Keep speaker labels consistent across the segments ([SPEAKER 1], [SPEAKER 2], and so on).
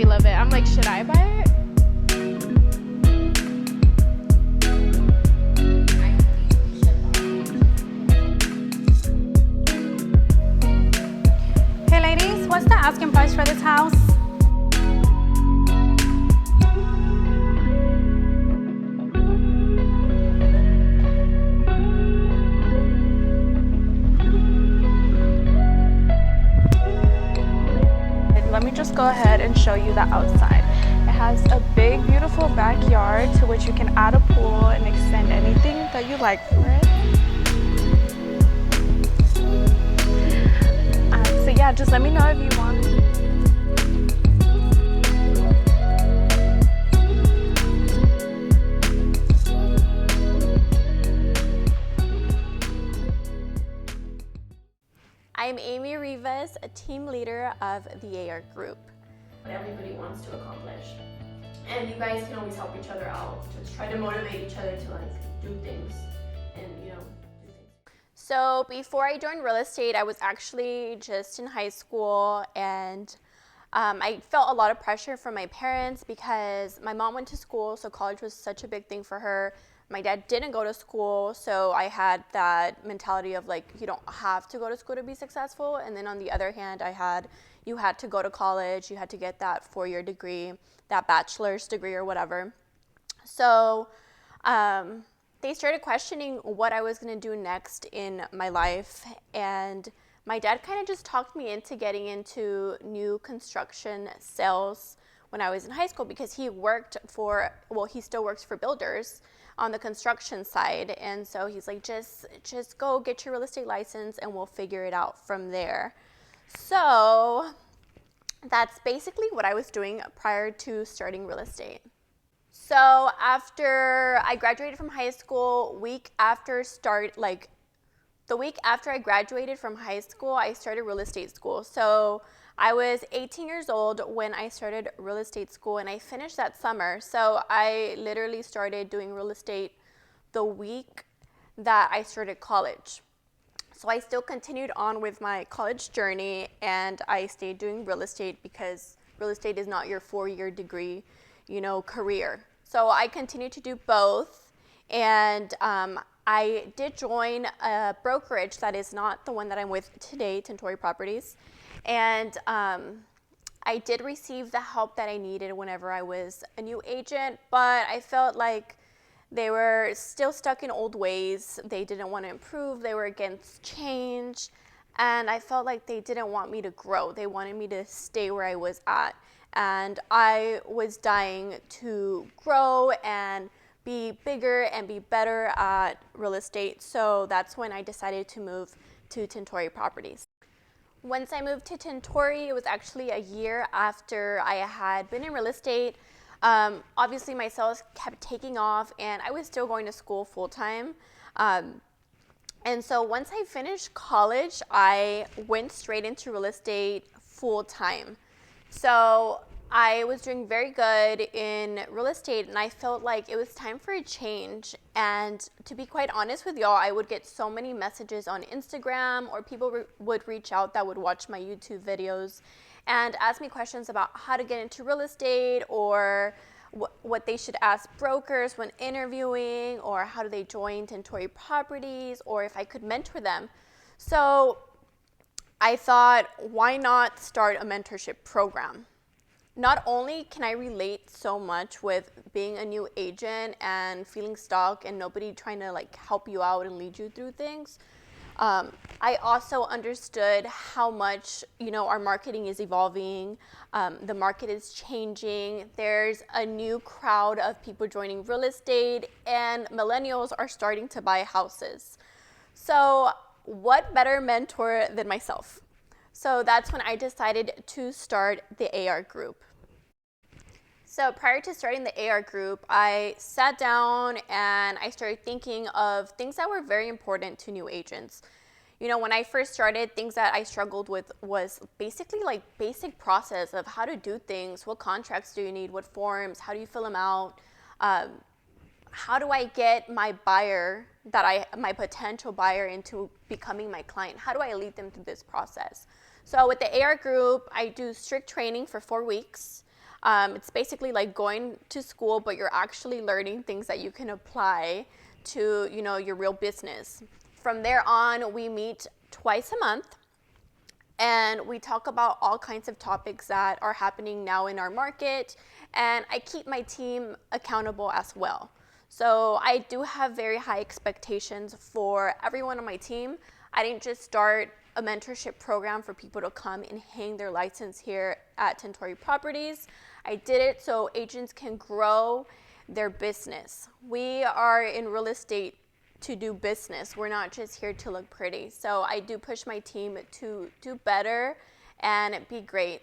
[SPEAKER 1] already love it. I'm like, should I buy it?
[SPEAKER 2] Hey ladies, what's the asking price for this house?
[SPEAKER 1] Let me just go ahead and show you the outside. It has a big, beautiful backyard to which you can add a pool and extend anything that you like for it. So yeah, just let me know if you want. I'm Amy Rivas, a team leader of the AR group.
[SPEAKER 3] What everybody wants to accomplish. And you guys can always help each other out. Just try to motivate each other to like do things and do things.
[SPEAKER 1] So before I joined real estate, I was actually just in high school, and I felt a lot of pressure from my parents because my mom went to school, so college was such a big thing for her. My dad didn't go to school, so I had that mentality of like, you don't have to go to school to be successful. And then on the other hand, you had to go to college, you had to get that 4-year degree, that bachelor's degree or whatever. So they started questioning what I was gonna do next in my life. And my dad kind of just talked me into getting into new construction sales when I was in high school, because he still works for builders on the construction side. And so he's like, just go get your real estate license and we'll figure it out from there. So that's basically what I was doing prior to starting real estate. So after I graduated from high school, the week after I graduated from high school, I started real estate school. So I was 18 years old when I started real estate school, and I finished that summer. So I literally started doing real estate the week that I started college. So I still continued on with my college journey, and I stayed doing real estate because real estate is not your 4-year degree, career. So I continued to do both, and I did join a brokerage that is not the one that I'm with today, Tintori Properties. And I did receive the help that I needed whenever I was a new agent, but I felt like they were still stuck in old ways. They didn't want to improve. They were against change. And I felt like they didn't want me to grow. They wanted me to stay where I was at. And I was dying to grow and be bigger and be better at real estate. So that's when I decided to move to Tintori Properties. Once I moved to Tintori, it was actually a year after I had been in real estate. Obviously, my sales kept taking off, and I was still going to school full-time. And so once I finished college, I went straight into real estate full-time. So I was doing very good in real estate, and I felt like it was time for a change. And to be quite honest with y'all, I would get so many messages on Instagram, or people would reach out that would watch my YouTube videos and ask me questions about how to get into real estate, or what they should ask brokers when interviewing, or how do they join Tintori Properties, or if I could mentor them. So I thought, why not start a mentorship program? Not only can I relate so much with being a new agent and feeling stuck and nobody trying to help you out and lead you through things, I also understood how much our marketing is evolving. The market is changing. There's a new crowd of people joining real estate, and millennials are starting to buy houses. So what better mentor than myself? So that's when I decided to start the AR group. So prior to starting the AR group, I sat down and I started thinking of things that were very important to new agents. When I first started, things that I struggled with was basically basic process of how to do things. What contracts do you need? What forms? How do you fill them out? How do I get my my potential buyer into becoming my client? How do I lead them through this process? So with the AR group, I do strict training for 4 weeks. It's basically like going to school, but you're actually learning things that you can apply to, your real business. From there on, we meet twice a month and we talk about all kinds of topics that are happening now in our market. And I keep my team accountable as well. So I do have very high expectations for everyone on my team. I didn't just start a mentorship program for people to come and hang their license here at Tintori Properties. I did it so agents can grow their business. We are in real estate to do business. We're not just here to look pretty. So I do push my team to do better and be great.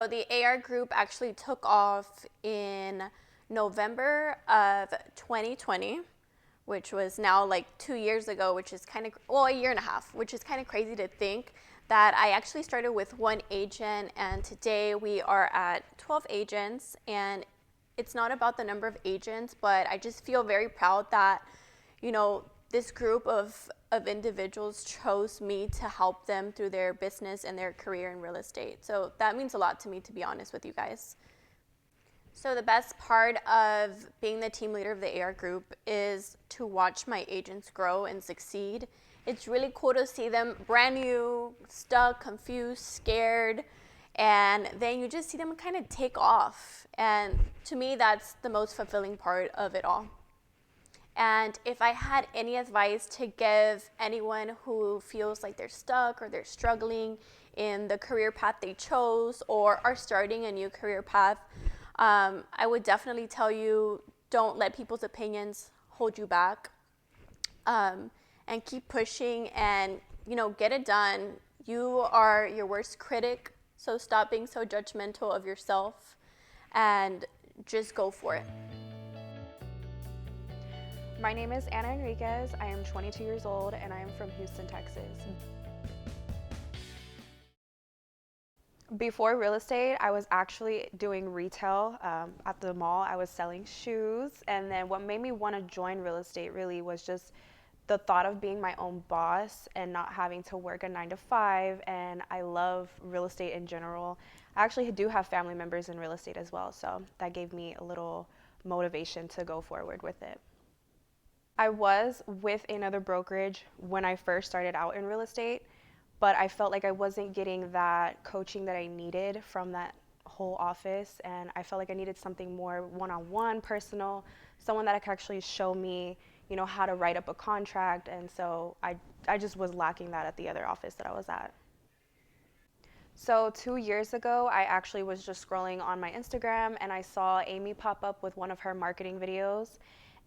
[SPEAKER 1] So the AR group actually took off in November of 2020, which was now like 2 years ago, which is a year and a half, which is kind of crazy to think that I actually started with one agent and today we are at 12 agents. And it's not about the number of agents, but I just feel very proud that this group of individuals chose me to help them through their business and their career in real estate. So that means a lot to me, to be honest with you guys. So the best part of being the team leader of the AR group is to watch my agents grow and succeed. It's really cool to see them brand new, stuck, confused, scared, and then you just see them kind of take off. And to me, that's the most fulfilling part of it all. And if I had any advice to give anyone who feels like they're stuck or they're struggling in the career path they chose or are starting a new career path, I would definitely tell you, don't let people's opinions hold you back, and keep pushing and, get it done. You are your worst critic, so stop being so judgmental of yourself and just go for it.
[SPEAKER 4] My name is Anna Enriquez. I am 22 years old and I am from Houston, Texas. Before real estate, I was actually doing retail at the mall. I was selling shoes, and then what made me want to join real estate really was just the thought of being my own boss and not having to work a 9 to 5, and I love real estate in general. I actually do have family members in real estate as well, so that gave me a little motivation to go forward with it. I was with another brokerage when I first started out in real estate, but I felt like I wasn't getting that coaching that I needed from that whole office, and I felt like I needed something more one-on-one, personal, someone that could actually show me, how to write up a contract, and so I just was lacking that at the other office that I was at. So 2 years ago, I actually was just scrolling on my Instagram, and I saw Amy pop up with one of her marketing videos,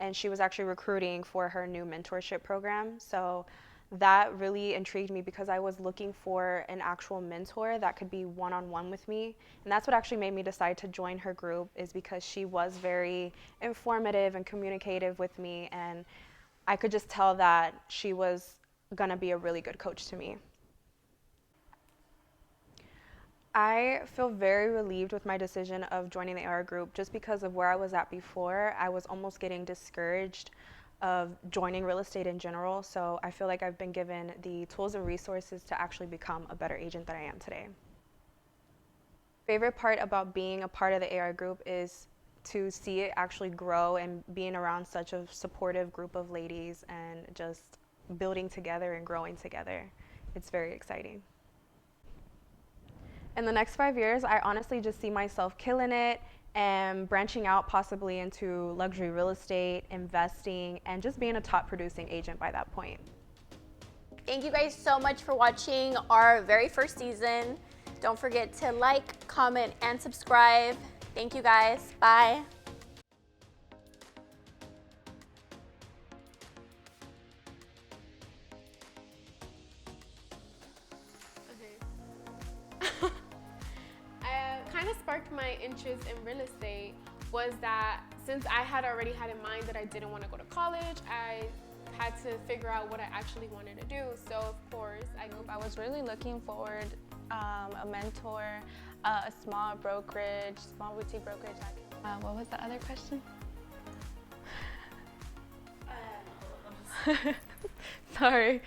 [SPEAKER 4] and she was actually recruiting for her new mentorship program. So that really intrigued me because I was looking for an actual mentor that could be one-on-one with me. And that's what actually made me decide to join her group, is because she was very informative and communicative with me, and I could just tell that she was gonna be a really good coach to me. I feel very relieved with my decision of joining the AR group just because of where I was at before. I was almost getting discouraged of joining real estate in general, so I feel like I've been given the tools and resources to actually become a better agent than I am today. Favorite part about being a part of the AR group is to see it actually grow and being around such a supportive group of ladies and just building together and growing together. It's very exciting. In the next 5 years, I honestly just see myself killing it and branching out possibly into luxury real estate, investing, and just being a top producing agent by that point.
[SPEAKER 1] Thank you guys so much for watching our very first season. Don't forget to like, comment, and subscribe. Thank you guys. Bye.
[SPEAKER 5] Kind of sparked my interest in real estate was that since I had already had in mind that I didn't want to go to college, I had to figure out what I actually wanted to do. So of course,
[SPEAKER 6] I was really looking forward a mentor, a small boutique brokerage. What was the other question? Sorry.